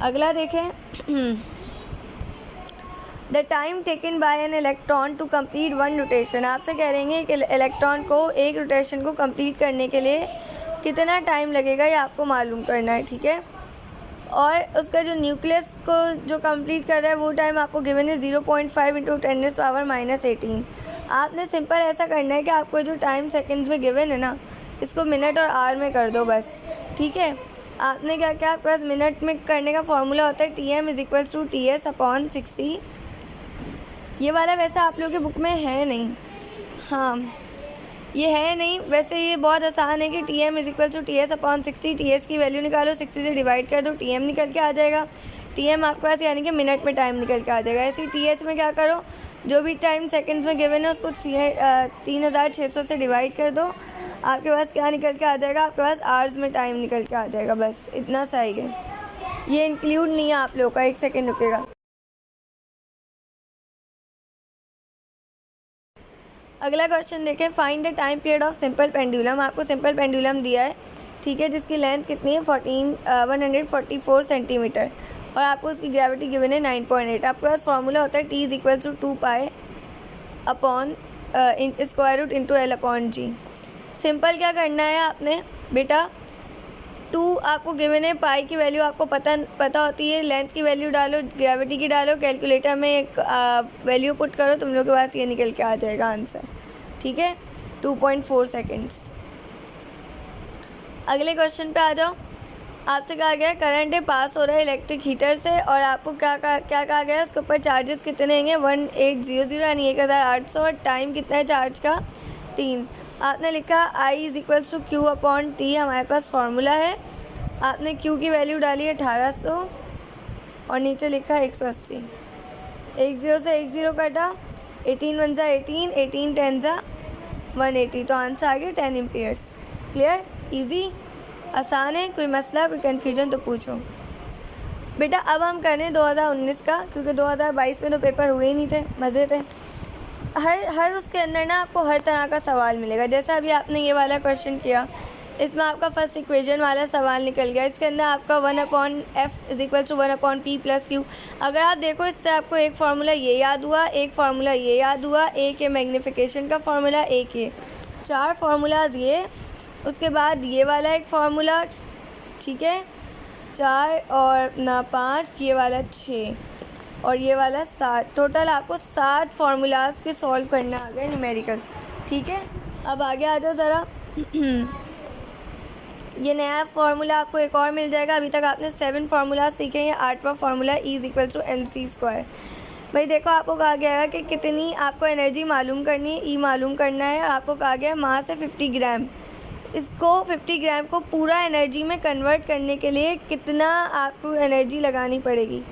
अगला देखें, the time taken by an electron to complete one rotation. आपसे कह रहे हैं कि इलेक्ट्रॉन को एक रोटेशन को कंप्लीट करने के लिए कितना टाइम लगेगा, ये आपको मालूम करना है, ठीक है। और उसका जो न्यूक्लियस को जो कंप्लीट कर रहा है वो टाइम आपको गिवन है 0.5 इंटू 10⁻⁻18। आपने सिंपल ऐसा करना है कि आपको जो टाइम सेकंड्स में गिवन है ना, इसको मिनट और आवर में कर दो बस, ठीक है। आपने क्या क्या, आपके पास मिनट में करने का फॉर्मूला होता है TM = TS/60। ये वाला वैसे आप लोगों के बुक में है नहीं, हाँ ये है नहीं। वैसे ये बहुत आसान है कि TM = TS/60। TS की वैल्यू निकालो, 60 से डिवाइड कर दो, TM निकल के आ जाएगा। TM आपके पास यानी कि मिनट में टाइम निकल के आ जाएगा। ऐसे ही TH में क्या करो, जो भी टाइम सेकंड्स में गिवन है उसको 3600 से डिवाइड कर दो, आपके पास क्या निकल के आ जाएगा, आपके पास आवर्स में टाइम निकल के आ जाएगा। बस इतना सही है, ये इंक्लूड नहीं है आप लोगों का। 1 सेकेंड रुकेगा। अगला क्वेश्चन देखें, find the time period of simple pendulum. आपको सिंपल पेंडुलम दिया है, ठीक है, जिसकी लेंथ कितनी है 144 सेंटीमीटर, और आपको उसकी ग्रेविटी गिवन है 9.8। आपके पास फार्मूला होता है T = 2π/√L/g। सिंपल क्या करना है आपने बेटा, 2 आपको गिवन है, पाई की वैल्यू आपको पता होती है, लेंथ की वैल्यू डालो, ग्रेविटी की डालो, कैलकुलेटर में एक वैल्यू पुट करो, तुम लोग के पास ये निकल के आ जाएगा आंसर, ठीक है, 2.4 सेकेंड्स। अगले क्वेश्चन पे आ जाओ। आपसे कहा गया करंट पास हो रहा है इलेक्ट्रिक हीटर से, और आपको क्या कहा गया है, उसके ऊपर चार्जेस कितने हैं 1800 यानी 1800, और टाइम कितना है चार्ज का 3। आपने लिखा I = Q/T, हमारे पास फार्मूला है। आपने Q की वैल्यू डाली है 1800 और नीचे लिखा है 180। 10 से 10 कटा, 18 1 × 18, 18 10 × 180, तो आंसर आ गया 10 एम्पियर्स। क्लियर, इजी, आसान है, कोई मसला कोई कन्फ्यूजन तो पूछो बेटा। अब हम कर रहे हैं 2019 का, क्योंकि 2022 में तो पेपर हुए ही नहीं थे, मज़े थे। हर उसके अंदर ना आपको हर तरह का सवाल मिलेगा। जैसा अभी आपने ये वाला क्वेश्चन किया, इसमें आपका फर्स्ट इक्वेशन वाला सवाल निकल गया। इसके अंदर आपका 1/f = 1/p + q। अगर आप देखो, इससे आपको एक फार्मूला ये याद हुआ, एक फार्मूला ये याद हुआ, एक ये मैग्नीफिकेशन का फार्मूला, एक ये 4 फार्मूलाज ये, उसके बाद ये वाला एक फार्मूला, ठीक है, 4 और ना 5, ये वाला 6 और ये वाला 7। टोटल आपको 7 फार्मूलाज के सॉल्व करने आ गए न्यूमेरिकल्स, ठीक है। अब आगे आ जाओ ज़रा। ये नया फार्मूला आपको एक और मिल जाएगा। अभी तक आपने 7 फार्मूलाज सीखे हैं। 8वां फार्मूला E = mc²। भाई देखो, आपको कहा गया है कि कितनी आपको एनर्जी मालूम करनी है, E मालूम करना है। आपको कहा गया है मास है 50 ग्राम। इसको 50 ग्राम को पूरा एनर्जी में कन्वर्ट करने के लिए कितना आपको एनर्जी लगानी पड़ेगी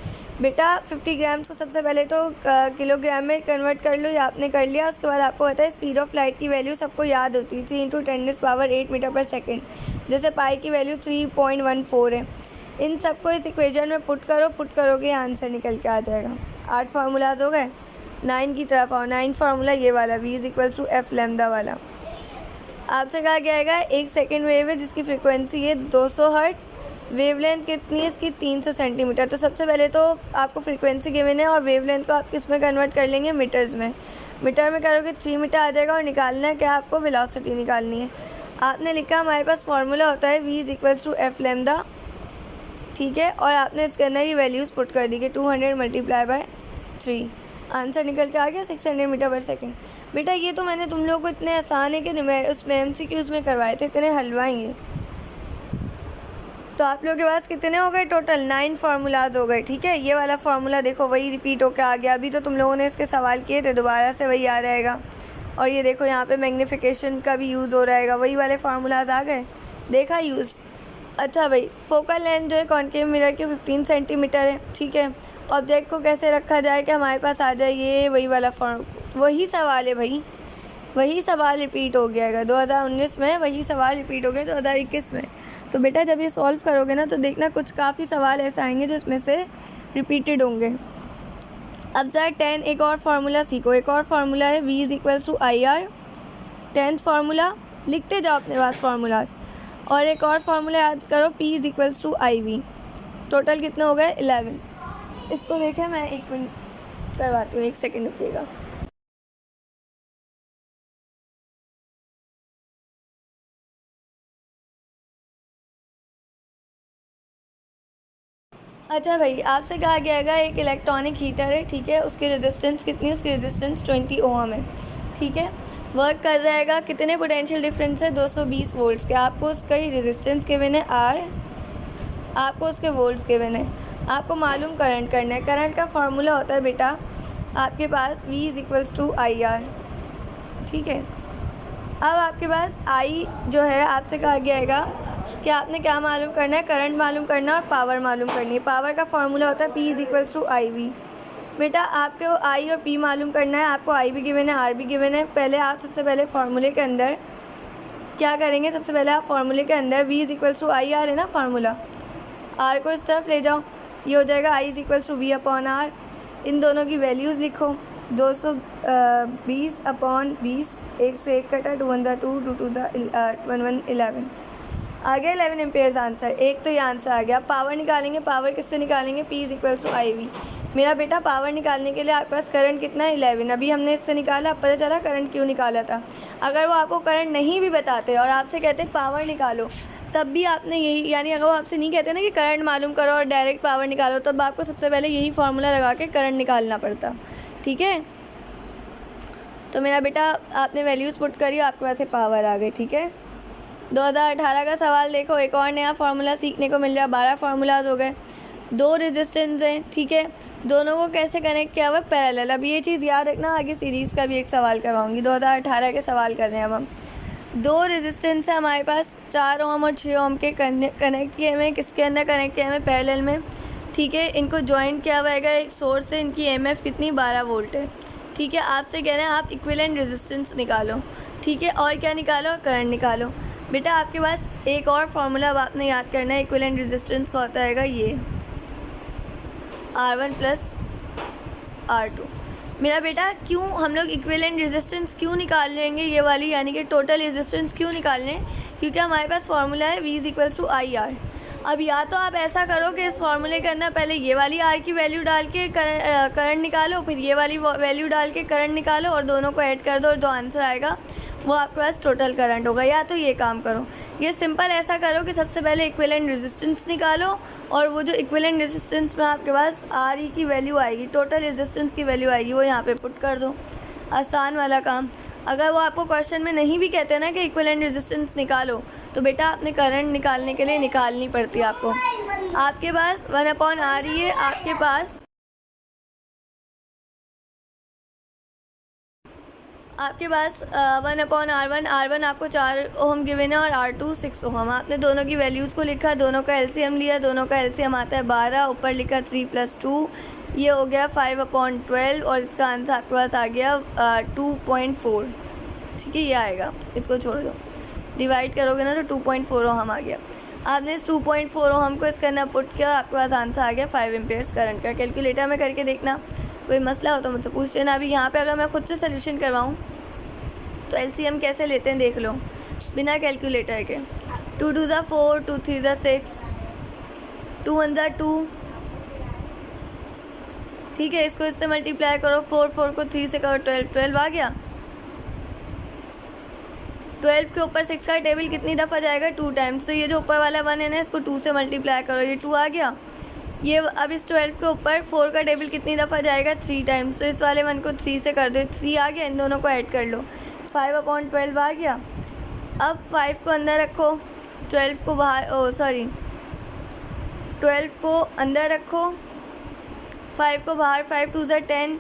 बेटा। 50 ग्राम्स को सबसे पहले तो किलोग्राम में कन्वर्ट कर लो, ये आपने कर लिया। उसके बाद आपको पता है स्पीड ऑफ लाइट की वैल्यू सबको याद होती है 3 × 10⁸ मीटर/सेकेंड। जैसे पाई की वैल्यू 3.14 है। इन सबको इस इक्वेशन में पुट करोगे आंसर निकल के आ जाएगा। 8 फार्मूलाज हो गए। 9 की तरफ आओ। 9 फार्मूला ये वाला V = F लैम्डा वाला। आपसे कहा गया है 1 सेकेंड वेव है जिसकी फ्रिक्वेंसी है 200 हर्ट्ज़। वेवलेंथ कितनी है इसकी 300 सेंटीमीटर। तो सबसे पहले तो आपको फ्रीक्वेंसी गिवन है और वेवलेंथ को आप किस में कन्वर्ट कर लेंगे, मीटर्स में। मीटर में करोगे 3 मीटर आ जाएगा। और निकालना है क्या, आपको वेलोसिटी निकालनी है। आपने लिखा हमारे पास फार्मूला होता है V = F लैम्डा, ठीक है। और आपने इसके अंदर ये वैल्यूज़ पुट कर दी कि 200 × 3। आंसर निकल के आ गया 600 मीटर/सेकेंड। बेटा ये तो मैंने तुम लोगों को इतने आसान है कि उसमें MCQs में करवाए थे, इतने हलवाएंगे। तो आप लोगों के पास कितने हो गए टोटल, 9 फार्मूलाज हो गए, ठीक है। ये वाला फार्मूला देखो वही रिपीट होकर आ गया। अभी तो तुम लोगों ने इसके सवाल किए थे, दोबारा से वही आ रहेगा। और ये देखो यहाँ पे मैग्नीफिकेशन का भी यूज़ हो रहेगा, वही वाले फार्मूलाज आ गए, देखा यूज़। अच्छा भाई, फोकल लेंथ जो है कॉन्केव मिरर की 15 सेंटीमीटर है, ठीक है। ऑब्जेक्ट को कैसे रखा जाए कि हमारे पास आ जाए, ये वही वाला वही सवाल है भाई, वही सवाल रिपीट हो गया है 2019 में, वही सवाल रिपीट हो गए 2021 में। तो बेटा जब ये सॉल्व करोगे ना तो देखना कुछ काफ़ी सवाल ऐसे आएंगे जो इसमें से रिपीटेड होंगे। अब जरा 10 एक और फार्मूला सीखो। एक और फार्मूला है V = IR। 10th फार्मूला लिखते जाओ अपने पास फार्मूलाज। और एक और फार्मूला याद करो P = IV। टोटल कितना हो गया 11। इसको देखें, मैं 1 मिनट करवाती हूँ, 1 सेकेंड रुकिएगा। अच्छा भाई, आपसे कहा गया है एक इलेक्ट्रॉनिक हीटर है, ठीक है, उसकी रेजिस्टेंस कितनी है? उसकी रेजिस्टेंस 20 ओम है, ठीक है। वर्क कर रहेगा, कितने पोटेंशियल डिफरेंस है? 220 वोल्ट्स के। आपको उसका ही रेजिस्टेंस गिवन है आर, आपको उसके वोल्ट्स गिवन है। आपको मालूम करंट करना है। करंट का फार्मूला होता है बेटा आपके पास V = IR, ठीक है। अब आपके पास I जो है, आपसे कहा गया है कि आपने क्या मालूम करना है? करंट मालूम करना है और पावर मालूम करनी है। पावर का फार्मूला होता है P = IV। बेटा आपको I और P मालूम करना है। आपको I भी गिवन है, R भी गिवन है। पहले आप सबसे पहले फार्मूले के अंदर क्या करेंगे? सबसे पहले आप फार्मूले के अंदर V = IR है ना फार्मूला, R को इस तरफ ले जाओ, ये हो जाएगा I = V/R। इन दोनों की वैल्यूज़ लिखो, 220/20, 1 से 1 कटा, 2 1 2, 2 2 1 1 11 आ गया 11 एम्पेयर्स आंसर। एक तो ये आंसर आ गया। पावर निकालेंगे, पावर किससे निकालेंगे? P = IV। मेरा बेटा पावर निकालने के लिए आपके पास करंट कितना है? 11। अभी हमने इससे निकाला, अब पता चला करंट क्यों निकाला था। अगर वो आपको करंट नहीं भी बताते और आपसे कहते पावर निकालो, तब भी आपने यही, यानी अगर वो आपसे नहीं कहते ना कि करंट मालूम करो और डायरेक्ट पावर निकालो, तब आपको सबसे पहले यही फार्मूला लगा के करंट निकालना पड़ता, ठीक है। तो मेरा बेटा आपने वैल्यूज़ पुट करी, आपके पास पावर आ गई, ठीक है। 2018 का सवाल देखो, एक और नया फार्मूला सीखने को मिल रहा है। 12 फार्मूलाज हो गए। 2 रेजिस्टेंस हैं, ठीक है, दोनों को कैसे कनेक्ट किया हुआ है? पैरेलल। अब ये चीज़ याद रखना, आगे सीरीज़ का भी एक सवाल करवाऊंगी। 2018 के सवाल कर रहे हैं अब हम। 2 रेजिस्टेंस है हमारे पास, 4 ओम और 6 ओम के कनेक्ट किए हुए। किसके अंदर कनेक्ट किए हुए? पैरेलल में, ठीक है। इनको ज्वाइन किया हुआ है एक सोर्स से। इनकी EMF कितनी? 12 वोल्ट है, ठीक है। आपसे कह रहे हैं आप इक्विवेलेंट रेजिस्टेंस निकालो, ठीक है, और क्या निकालो? करंट निकालो। बेटा आपके पास एक और फार्मूला अब आपने याद करना है इक्विवेलेंट रेजिस्टेंस का, होता है ये R1 + R2। मेरा बेटा क्यों हम लोग इक्विवेलेंट रेजिस्टेंस क्यों निकाल लेंगे ये वाली, यानी कि टोटल रेजिस्टेंस क्यों निकाल लें? क्योंकि हमारे पास फार्मूला है V = IR। अब या तो आप ऐसा करो कि इस फार्मूले के अंदर पहले ये वाली R की वैल्यू डाल के करंट निकालो, फिर ये वाली वैल्यू डाल के करंट निकालो और दोनों को ऐड कर दो, और जो आंसर आएगा वो आपके पास टोटल करंट होगा। या तो ये काम करो, ये सिंपल ऐसा करो कि सबसे पहले इक्विवेलेंट रेजिस्टेंस निकालो, और वो जो इक्विवेलेंट रेजिस्टेंस में आपके पास RE की वैल्यू आएगी, टोटल रेजिस्टेंस की वैल्यू आएगी, वो यहाँ पे पुट कर दो। आसान वाला काम। अगर वो आपको क्वेश्चन में नहीं भी कहते ना कि इक्विवेलेंट रेजिस्टेंस निकालो, तो बेटा आपने करंट निकालने के लिए निकालनी पड़ती है आपको। आपके पास 1/RE है, आपके पास 1/R1। R1 आपको 4 ओम गिवन है और R2 6 ओम। आपने दोनों की वैल्यूज़ को लिखा, दोनों का LCM लिया, दोनों का LCM आता है 12, ऊपर लिखा 3 + 2, ये हो गया 5/12, और इसका आंसर आपके पास आ गया 2.4, ठीक है, ये आएगा। इसको छोड़ दो, डिवाइड करोगे ना तो 2.4 ओम आ गया। आपने इस 2.4 ओम को इसके अंदर पुट किया, आपके पास आंसर आ गया 5 एम्पेयर्स करंट का। कैलकुलेटर में करके देखना, कोई मसला हो तो मुझसे पूछ लेना। अभी यहाँ पे अगर मैं खुद से सोल्यूशन करवाऊँ तो LCM कैसे लेते हैं देख लो, बिना कैलकुलेटर के। 2 2 = 4, 2 3 = 6, 2 1 = 2, ठीक है। इसको इससे मल्टीप्लाई करो, 4 को 3 से करो, 12 आ गया। 12 के ऊपर 6 का टेबल कितनी दफ़ा जाएगा? 2 टाइम्स। तो ये जो ऊपर वाला 1 है ना, इसको 2 से मल्टीप्लाई करो, ये 2 आ गया। ये अब इस 12 के ऊपर 4 का टेबल कितनी दफ़ा जाएगा? 3 टाइम्स। तो इस वाले 1 को 3 से कर दो, 3 आ गया। इन दोनों को ऐड कर लो, 5/12 आ गया। अब 5 को अंदर रखो, 12 को बाहर, 12 को अंदर रखो, 5 को बाहर, 5 2 = 10,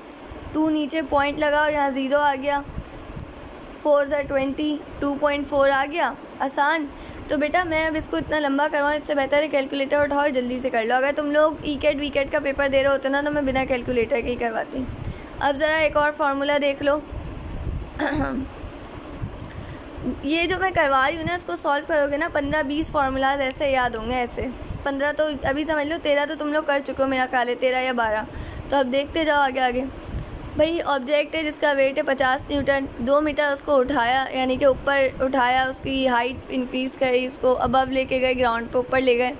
2 नीचे पॉइंट लगाओ, यहाँ 0 आ गया, 4 = 20, 2.4 आ गया। आसान। तो बेटा मैं अब इसको इतना लंबा करवाऊँ, इससे बेहतर है कैलकुलेटर उठाओ और जल्दी से कर लो। अगर तुम लोग ECAT वीकेट का पेपर दे रहे होते ना, तो मैं बिना कैलकुलेटर के ही करवाती। अब ज़रा एक और फार्मूला देख लो। ये जो मैं करवा रही हूँ ना, इसको सॉल्व करोगे ना, 15-20 फार्मूलाज ऐसे याद होंगे, ऐसे 15 तो अभी समझ लो, 13 तो तुम लोग कर चुके हो मेरा ख्याल है, 13 या 12। तो अब देखते जाओ आगे आगे। भाई ऑब्जेक्ट है जिसका वेट है 50 न्यूटन, 2 मीटर उसको उठाया, यानी कि ऊपर उठाया, उसकी हाइट इंक्रीज़ करी, उसको अबव लेके गए, ग्राउंड पे ऊपर ले गए,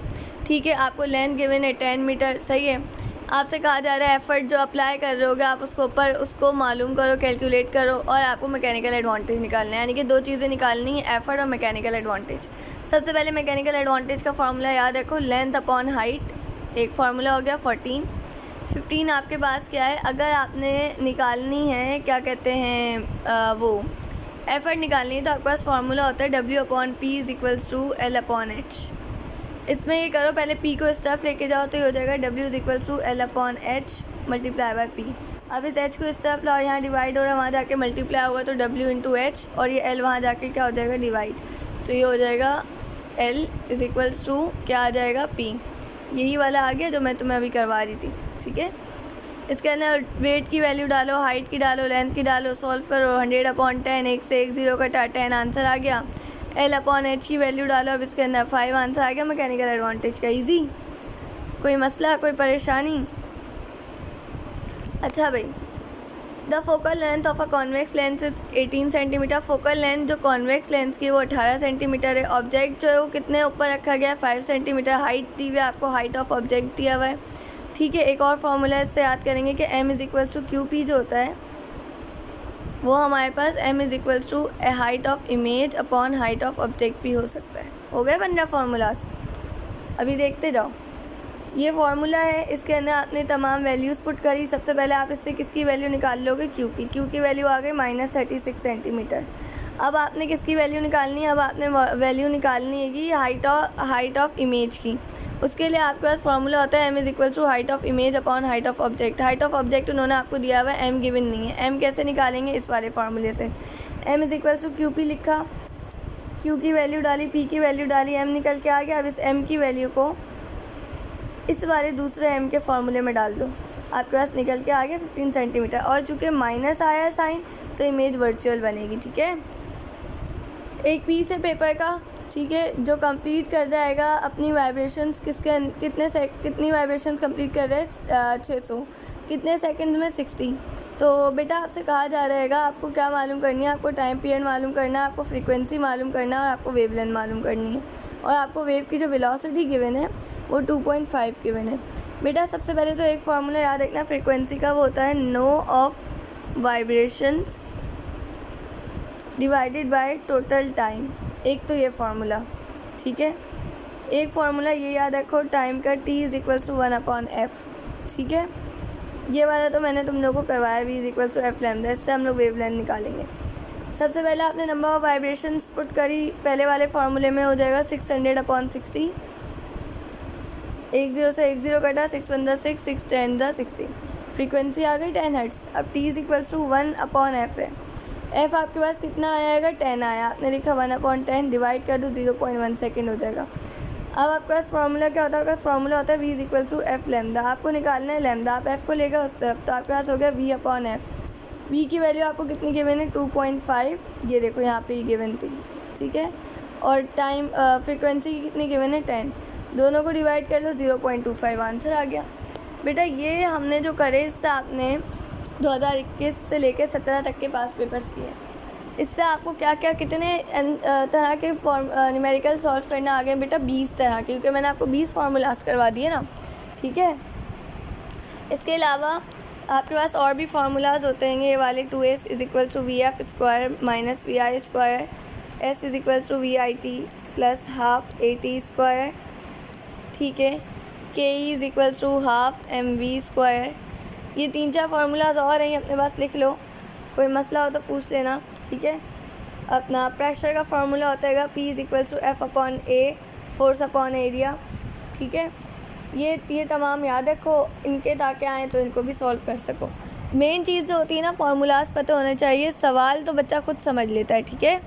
ठीक है, आपको लेंथ गिवन है 10 मीटर, सही है। आपसे कहा जा रहा है एफर्ट जो अप्लाई कर रहे होगे आप उसको ऊपर उसको मालूम करो, कैलकुलेट करो, और आपको मैकेनिकल एडवांटेज निकालना है, यानी कि दो चीज़ें निकालनी है, एफर्ट और मैकेनिकल एडवांटेज। सबसे पहले मैकेनिकल एडवांटेज का फार्मूला याद रखो, लेंथ अपॉन हाइट, एक फार्मूला हो गया 15 आपके पास क्या है, अगर आपने निकालनी है क्या कहते हैं वो एफर्ट निकालनी है तो आपके पास फार्मूला होता है W/P=L/H। इसमें ये करो, पहले P को इस तरफ लेके जाओ तो ये हो जाएगा W=L/H मल्टीप्लाई बाय P। अब इस H को इस तरफ लाओ, यहाँ डिवाइड हो रहा है, वहाँ जाके मल्टीप्लाई होगा तो W/H, और ये L वहाँ जाके क्या हो जाएगा, डिवाइड, तो ये हो जाएगा L क्या आ जाएगा, P। यही वाला आ गया जो मैं तुम्हें अभी करवा रही थी, ठीक है। इसके अंदर वेट की वैल्यू डालो, हाइट की डालो, लेंथ की डालो, सॉल्व करो, 100/10, एक से एक ज़ीरो कटा 10 आंसर आ गया। L/H की वैल्यू डालो, अब इसके अंदर 5 आंसर आ गया मैकेनिकल एडवांटेज का। इजी, कोई मसला, कोई परेशानी? अच्छा भाई, the focal length of a convex lens is 18 centimetre. Focal length जो कॉन्वेक्स लेंस की वो 18 सेंटीमीटर है। ऑब्जेक्ट जो है वो कितने ऊपर रखा गया है, 5 सेंटीमीटर। हाइट दी हुई है आपको, हाइट ऑफ ऑब्जेक्ट दिया हुआ है, ठीक है। एक और फार्मूला इससे याद करेंगे कि M=QP जो होता है वो हमारे पास M= height of image upon height of object भी हो सकता है। हो गए 15 फार्मूलाज, अभी देखते जाओ। ये फार्मूला है, इसके अंदर आपने तमाम वैल्यूज़ पुट करी। सबसे पहले आप इससे किसकी वैल्यू निकाल लोगे, Q की वैल्यू आ गई -36 सेंटीमीटर। अब आपने किसकी वैल्यू निकालनी है, अब आपने वैल्यू निकालनी है कि हाइट ऑफ इमेज की। उसके लिए आपके पास फार्मूला होता है M= height of image upon height of object. Height of object उन्होंने आपको दिया हुआ है, M गिवन नहीं है। M कैसे निकालेंगे, इस वाले फार्मूले से। M=QP लिखा, Q की वैल्यू डाली, P की वैल्यू डाली, M निकल के आ गया। अब इस M की वैल्यू को इस वाले दूसरे M के फार्मूले में डाल दो, आपके पास निकल के आ गया 15 सेंटीमीटर। और चूँकि माइनस आया साइन तो इमेज वर्चुअल बनेगी, ठीक है। एक पीस है पेपर का, ठीक है, जो कंप्लीट कर जाएगा अपनी वाइब्रेशंस कितनी वाइब्रेशंस कंप्लीट कर रहे हैं, 600, कितने सेकंड में, 60। तो बेटा आपसे कहा जा रहेगा आपको क्या मालूम करनी है, आपको टाइम पीरियड मालूम करना है, आपको फ्रीक्वेंसी मालूम करना है, और आपको वेवलेंथ मालूम करनी है, और आपको वेव की जो वेलोसिटी गिवन है वो 2.5 गिवन है। बेटा सबसे पहले तो एक फार्मूला याद रखना फ्रीक्वेंसी का, वो होता है no of vibrations divided by total time. एक तो ये फार्मूला, ठीक है। एक फार्मूला ये याद रखो टाइम का, T=1/f, ठीक है। ये वाला तो मैंने तुम लोगों को करवाया, V=f λ, इससे हम लोग वेवलेंथ निकालेंगे। सबसे पहले आपने नंबर ऑफ वाइब्रेशंस पुट करी, पहले वाले फार्मूले में हो जाएगा 600/60, 10 से 10 कटा, 6 × 6, 6 × 60, फ्रीक्वेंसी आ गई 10 हर्ट्ज़। अब T=1/f है, f आपके पास कितना आएगा, 10 आया, आपने लिखा 1/10, डिवाइड कर दो 0.1 सेकेंड हो जाएगा। अब आपके पास फार्मूला क्या होता है, आपके पास फार्मूला होता है V=f λ। आपको निकालना है लैम्डा, आप f को लेकर उस तरफ, तो आपके पास हो गया V/f। v की वैल्यू आपको कितनी गिवन है, 2.5, ये देखो यहाँ पे ही गिवन थी, ठीक है। और टाइम फ्रीक्वेंसी की कितनी गिवन है, 10, दोनों को डिवाइड कर लो, 0.25 आंसर आ गया। बेटा ये हमने जो करे इससे आपने 2021 से लेकर 17 तक के पास पेपर्स किए। इससे आपको क्या क्या कितने तरह के न्यूमेरिकल सॉल्व करना आ गए बेटा, 20 तरह के, क्योंकि मैंने आपको 20 फार्मूलाज करवा दिए ना, ठीक है। इसके अलावा आपके पास और भी फार्मूलाज होते हैं, ये वाले 2s = VF² - VI², S = VIT + ½ AT², ठीक है। KE = ½ MV²। ये 3-4 फार्मूलाज और हैं, अपने पास लिख लो, कोई मसला हो तो पूछ लेना, ठीक है। अपना प्रेशर का फार्मूला होता है P = F/A, force upon area, ठीक है। ये तमाम याद रखो इनके, ताकि आएँ तो इनको भी सॉल्व कर सको। मेन चीज़ जो होती है ना, फार्मूलाज पता होने चाहिए, सवाल तो बच्चा खुद समझ लेता है, ठीक है।